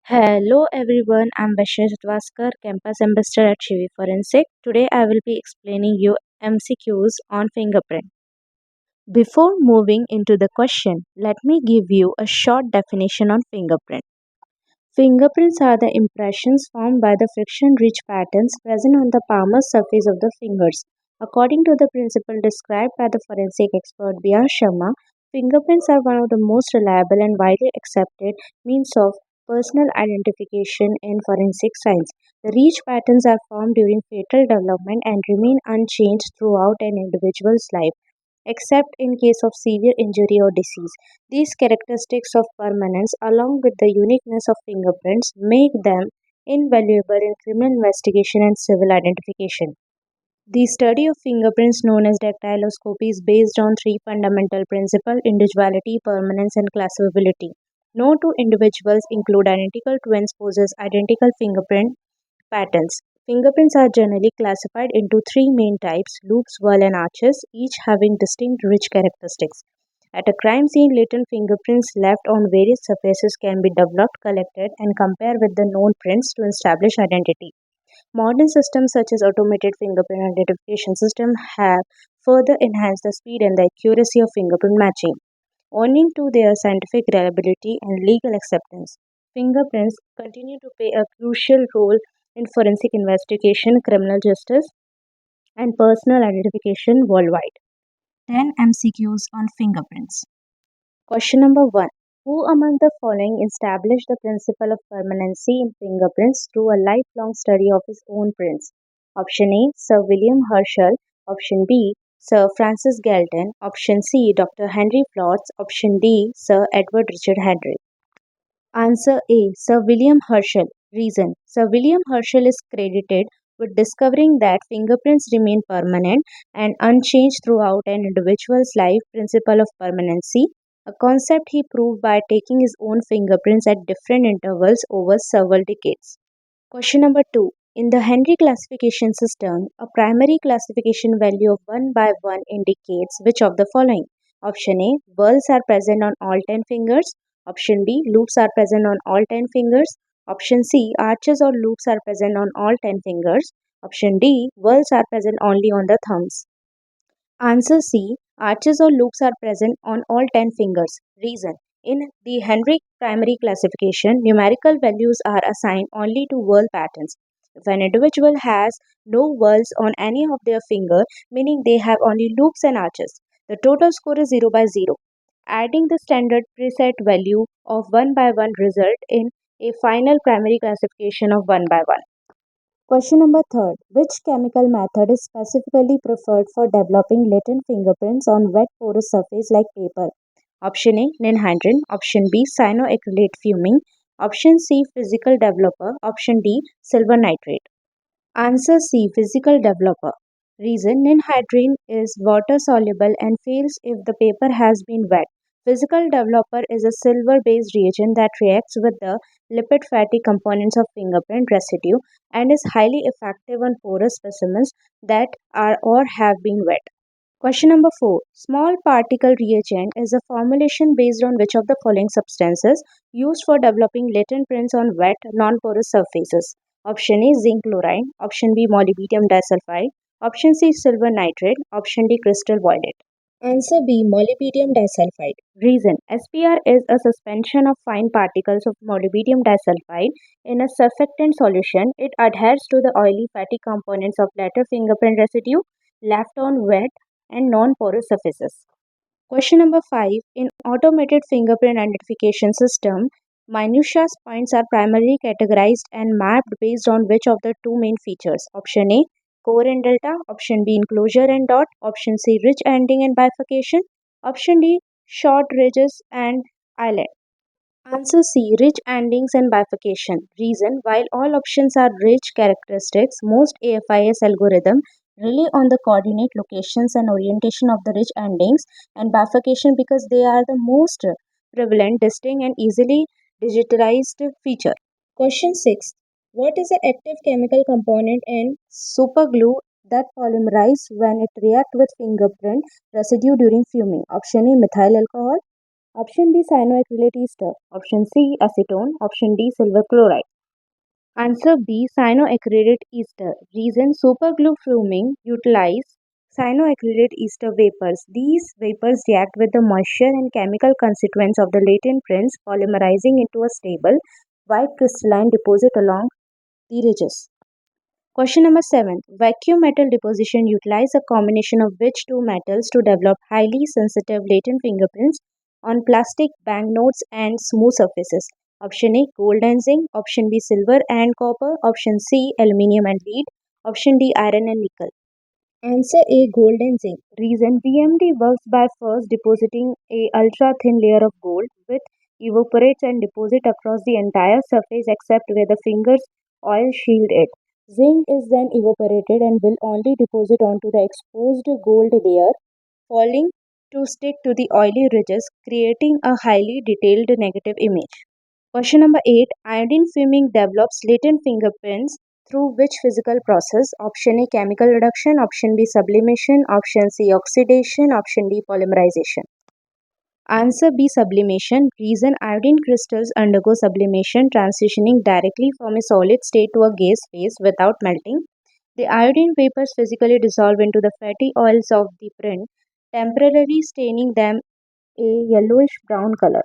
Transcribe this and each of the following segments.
Hello everyone, I'm Vaishnavi Satwaskar, Campus Ambassador at Shivi Forensic. Today I will be explaining you MCQs on fingerprint. Before moving into the question, let me give you a short definition on fingerprint. Fingerprints are the impressions formed by the friction-rich patterns present on the palmar surface of the fingers. According to the principle described by the forensic expert B.R. Sharma, fingerprints are one of the most reliable and widely accepted means of personal identification in forensic science. The rich patterns are formed during fetal development and remain unchanged throughout an individual's life, except in case of severe injury or disease. These characteristics of permanence, along with the uniqueness of fingerprints, make them invaluable in criminal investigation and civil identification. The study of fingerprints, known as dactyloscopy, is based on three fundamental principles: individuality, permanence, and classifiability. No two individuals, include identical twins, possess identical fingerprint patterns. Fingerprints are generally classified into three main types: loops, whirl, and arches, each having distinct rich characteristics. At a crime scene, latent fingerprints left on various surfaces can be developed, collected, and compared with the known prints to establish identity. Modern systems such as automated fingerprint identification system have further enhanced the speed and the accuracy of fingerprint matching. Owing to their scientific reliability and legal acceptance, fingerprints continue to play a crucial role in forensic investigation, criminal justice, and personal identification worldwide. 10 MCQs on fingerprints. Question number 1. Who among the following established the principle of permanency in fingerprints through a lifelong study of his own prints? Option A, Sir William Herschel. Option B, Sir Francis Galton. Option C, Dr. Henry Florz. Option D, Sir Edward Richard Henry. Answer A, Sir William Herschel. Reason: Sir William Herschel is credited with discovering that fingerprints remain permanent and unchanged throughout an individual's life. Principle of permanency, a concept he proved by taking his own fingerprints at different intervals over several decades. Question number 2. In the Henry classification system, a primary classification value of 1 by 1 indicates which of the following? Option A, whorls are present on all 10 fingers. Option B, loops are present on all 10 fingers. Option C, arches or loops are present on all 10 fingers. Option D, whorls are present only on the thumbs. Answer C. Arches or loops are present on all 10 fingers. Reason: in the Henry primary classification, numerical values are assigned only to whorl patterns. If an individual has no whorls on any of their finger, meaning they have only loops and arches, the total score is 0 by 0. Adding the standard preset value of 1 by 1 result in a final primary classification of 1 by 1. Question number 3. Which chemical method is specifically preferred for developing latent fingerprints on wet porous surface like paper? Option A, ninhydrin. Option B, cyanoacrylate fuming. Option C, physical developer. Option D, silver nitrate. Answer C, physical developer. Reason: ninhydrin is water soluble and fails if the paper has been wet. Physical developer is a silver based reagent that reacts with the lipid fatty components of fingerprint residue and is highly effective on porous specimens that are or have been wet. Question number 4. Small particle reagent is a formulation based on which of the following substances used for developing latent prints on wet, non-porous surfaces? Option A, zinc chloride. Option B, molybdenum disulfide. Option C, silver nitrate. Option D, crystal violet. Answer B, molybdenum disulfide. Reason: SPR is a suspension of fine particles of molybdenum disulfide in a surfactant solution. It adheres to the oily fatty components of later fingerprint residue left on wet and non-porous surfaces. Question number 5. In automated fingerprint identification system, minutiae points are primarily categorized and mapped based on which of the two main features? Option A, core and delta. Option B, enclosure and dot. Option C, ridge ending and bifurcation. Option D, short ridges and island. Answer C, ridge endings and bifurcation. Reason: while all options are ridge characteristics, most AFIS algorithms rely on the coordinate locations and orientation of the ridge endings and bifurcation because they are the most prevalent, distinct, and easily digitalized feature. Question 6. What is the active chemical component in superglue that polymerizes when it reacts with fingerprint residue during fuming? Option A, methyl alcohol. Option B, cyanoacrylate ester. Option C, acetone. Option D, silver chloride. Answer B, cyanoacrylate ester. Reason, superglue fuming utilize cyanoacrylate ester vapors. These vapors react with the moisture and chemical constituents of the latent prints, polymerizing into a stable, white crystalline deposit along the ridges. Question number 7. Vacuum metal deposition utilize a combination of which two metals to develop highly sensitive latent fingerprints on plastic banknotes and smooth surfaces? Option A, gold and zinc. Option B, silver and copper. Option C, aluminium and lead. Option D, iron and nickel. Answer A, gold and zinc. Reason, VMD works by first depositing a ultra thin layer of gold which evaporates and deposit across the entire surface except where the fingers oil shield it. Zinc is then evaporated and will only deposit onto the exposed gold layer, falling to stick to the oily ridges, creating a highly detailed negative image. Question number 8. Iodine fuming develops latent fingerprints through which physical process? Option A, chemical reduction. Option B, sublimation. Option C, oxidation. Option D, polymerization. Answer B, sublimation. Reason, iodine crystals undergo sublimation, transitioning directly from a solid state to a gas phase without melting. The iodine vapors physically dissolve into the fatty oils of the print, temporarily staining them a yellowish brown color.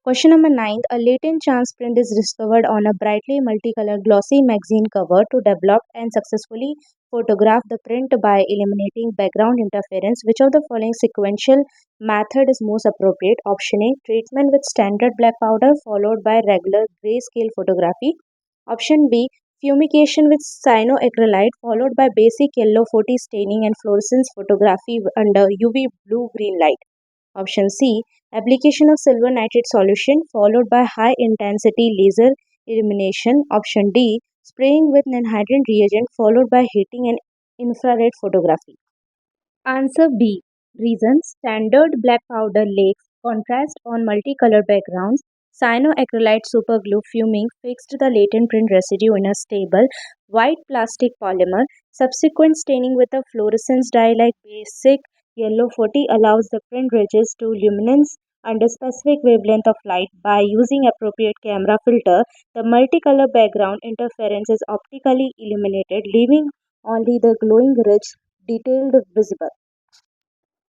Question number 9. A latent chance print is discovered on a brightly multicolored glossy magazine cover to develop and successfully photograph the print by eliminating background interference. Which of the following sequential method is most appropriate? Option A, treatment with standard black powder followed by regular grayscale photography. Option B, fumigation with cyanoacrylate followed by basic yellow 40 staining and fluorescence photography under UV blue-green light. Option C, application of silver nitrate solution followed by high intensity laser illumination. Option D, spraying with anhydride reagent followed by heating and infrared photography. Answer B. Reason, standard black powder lakes contrast on multicolored backgrounds. Cyanoacrylate superglue fuming fixed the latent print residue in a stable white plastic polymer. Subsequent staining with a fluorescence dye like basic yellow 40 allows the print ridges to luminance under specific wavelength of light. By using appropriate camera filter, the multicolor background interference is optically eliminated, leaving only the glowing ridge detailed visible.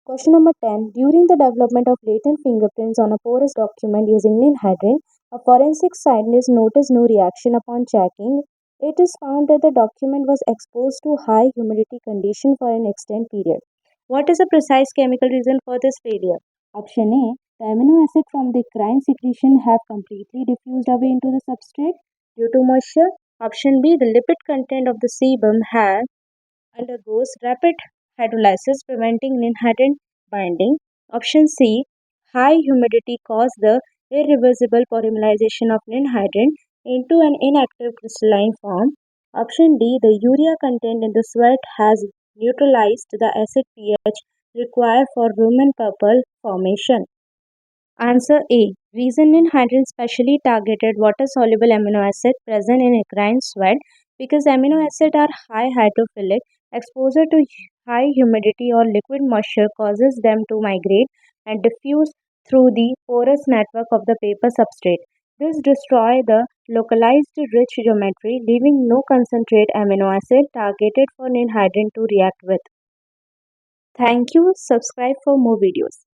Question number 10. During the development of latent fingerprints on a porous document using ninhydrin, a forensic scientist noticed no reaction upon checking. It is found that the document was exposed to high humidity condition for an extended period. What is the precise chemical reason for this failure? Option A. The amino acid from the crine secretion have completely diffused away into the substrate due to moisture. Option B. The lipid content of the sebum has undergoes rapid hydrolysis, preventing ninhydrin binding. Option C. High humidity causes the irreversible polymerization of ninhydrin into an inactive crystalline form. Option D. The urea content in the sweat has neutralized the acid pH required for rumen purple formation. Answer A. Reason, ninhydrin specially targeted water-soluble amino acid present in acrine sweat because amino acids are high hydrophilic. Exposure to high humidity or liquid moisture causes them to migrate and diffuse through the porous network of the paper substrate. This destroys the localized rich geometry, leaving no concentrate amino acid targeted for ninhydrin to react with. Thank you. Subscribe for more videos.